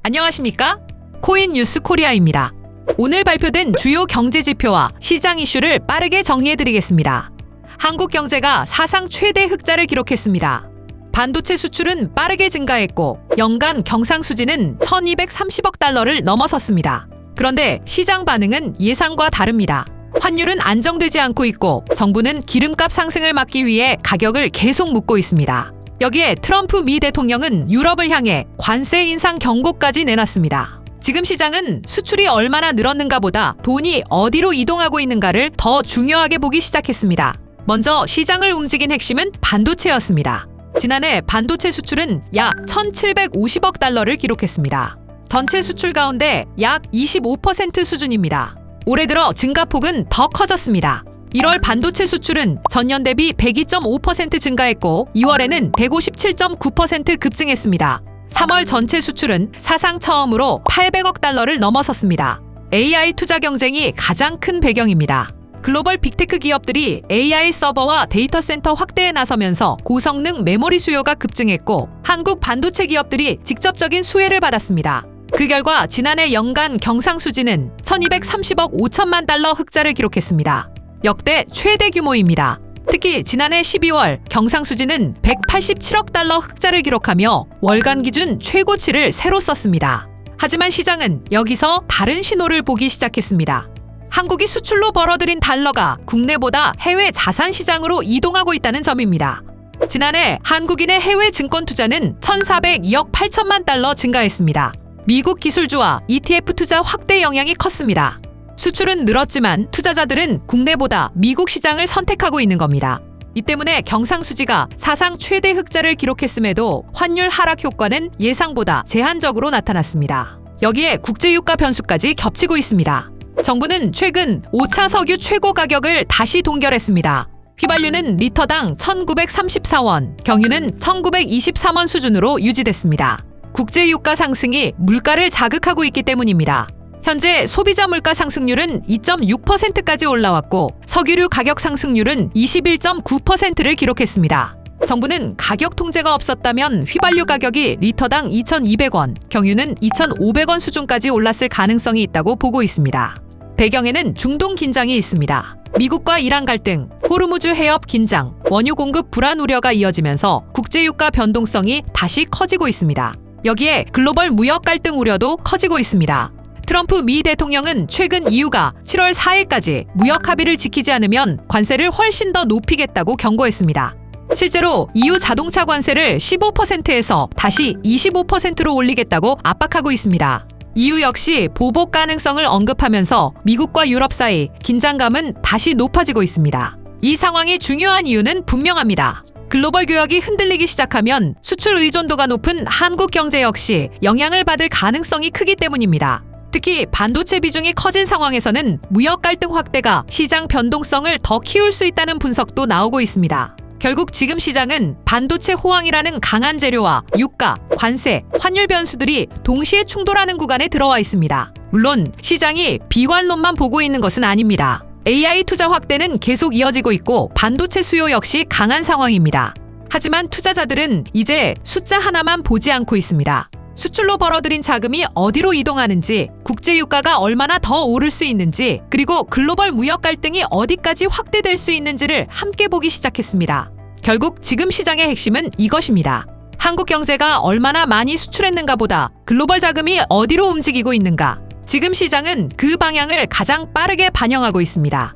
안녕하십니까? 코인 뉴스 코리아입니다. 오늘 발표된 주요 경제 지표와 시장 이슈를 빠르게 정리해드리겠습니다. 한국 경제가 사상 최대 흑자를 기록했습니다. 반도체 수출은 빠르게 증가했고 연간 경상수지는 1230억 달러를 넘어섰습니다. 그런데 시장 반응은 예상과 다릅니다. 환율은 안정되지 않고 있고 정부는 기름값 상승을 막기 위해 가격을 계속 묶고 있습니다. 여기에 트럼프 미 대통령은 유럽을 향해 관세 인상 경고까지 내놨습니다. 지금 시장은 수출이 얼마나 늘었는가 보다 돈이 어디로 이동하고 있는가를 더 중요하게 보기 시작했습니다. 먼저 시장을 움직인 핵심은 반도체였습니다. 지난해 반도체 수출은 약 1750억 달러를 기록했습니다. 전체 수출 가운데 약 25% 수준입니다. 올해 들어 증가폭은 더 커졌습니다. 1월 반도체 수출은 전년 대비 102.5% 증가했고 2월에는 157.9% 급증했습니다. 3월 전체 수출은 사상 처음으로 800억 달러를 넘어섰습니다. AI 투자 경쟁이 가장 큰 배경입니다. 글로벌 빅테크 기업들이 AI 서버와 데이터 센터 확대에 나서면서 고성능 메모리 수요가 급증했고 한국 반도체 기업들이 직접적인 수혜를 받았습니다. 그 결과 지난해 연간 경상수지는 1230억 5천만 달러 흑자를 기록했습니다. 역대 최대 규모입니다. 특히 지난해 12월 경상수지는 187억 달러 흑자를 기록하며 월간 기준 최고치를 새로 썼습니다. 하지만 시장은 여기서 다른 신호를 보기 시작했습니다. 한국이 수출로 벌어들인 달러가 국내보다 해외 자산 시장으로 이동하고 있다는 점입니다. 지난해 한국인의 해외 증권 투자는 1,402억 8천만 달러 증가했습니다. 미국 기술주와 ETF 투자 확대 영향이 컸습니다. 수출은 늘었지만 투자자들은 국내보다 미국 시장을 선택하고 있는 겁니다. 이 때문에 경상수지가 사상 최대 흑자를 기록했음에도 환율 하락 효과는 예상보다 제한적으로 나타났습니다. 여기에 국제유가 변수까지 겹치고 있습니다. 정부는 최근 5차 석유 최고 가격을 다시 동결했습니다. 휘발유는 리터당 1934원, 경유는 1923원 수준으로 유지됐습니다. 국제유가 상승이 물가를 자극하고 있기 때문입니다. 현재 소비자 물가 상승률은 2.6%까지 올라왔고 석유류 가격 상승률은 21.9%를 기록했습니다. 정부는 가격 통제가 없었다면 휘발유 가격이 리터당 2,200원, 경유는 2,500원 수준까지 올랐을 가능성이 있다고 보고 있습니다. 배경에는 중동 긴장이 있습니다. 미국과 이란 갈등, 호르무즈 해협 긴장, 원유 공급 불안 우려가 이어지면서 국제유가 변동성이 다시 커지고 있습니다. 여기에 글로벌 무역 갈등 우려도 커지고 있습니다. 트럼프 미 대통령은 최근 EU가 7월 4일까지 무역 합의를 지키지 않으면 관세를 훨씬 더 높이겠다고 경고했습니다. 실제로 EU 자동차 관세를 15%에서 다시 25%로 올리겠다고 압박하고 있습니다. EU 역시 보복 가능성을 언급하면서 미국과 유럽 사이 긴장감은 다시 높아지고 있습니다. 이 상황이 중요한 이유는 분명합니다. 글로벌 교역이 흔들리기 시작하면 수출 의존도가 높은 한국 경제 역시 영향을 받을 가능성이 크기 때문입니다. 특히 반도체 비중이 커진 상황에서는 무역 갈등 확대가 시장 변동성을 더 키울 수 있다는 분석도 나오고 있습니다. 결국 지금 시장은 반도체 호황이라는 강한 재료와 유가, 관세, 환율 변수들이 동시에 충돌하는 구간에 들어와 있습니다. 물론 시장이 비관론만 보고 있는 것은 아닙니다. AI 투자 확대는 계속 이어지고 있고 반도체 수요 역시 강한 상황입니다. 하지만 투자자들은 이제 숫자 하나만 보지 않고 있습니다. 수출로 벌어들인 자금이 어디로 이동하는지, 국제유가가 얼마나 더 오를 수 있는지, 그리고 글로벌 무역 갈등이 어디까지 확대될 수 있는지를 함께 보기 시작했습니다. 결국 지금 시장의 핵심은 이것입니다. 한국 경제가 얼마나 많이 수출했는가 보다 글로벌 자금이 어디로 움직이고 있는가. 지금 시장은 그 방향을 가장 빠르게 반영하고 있습니다.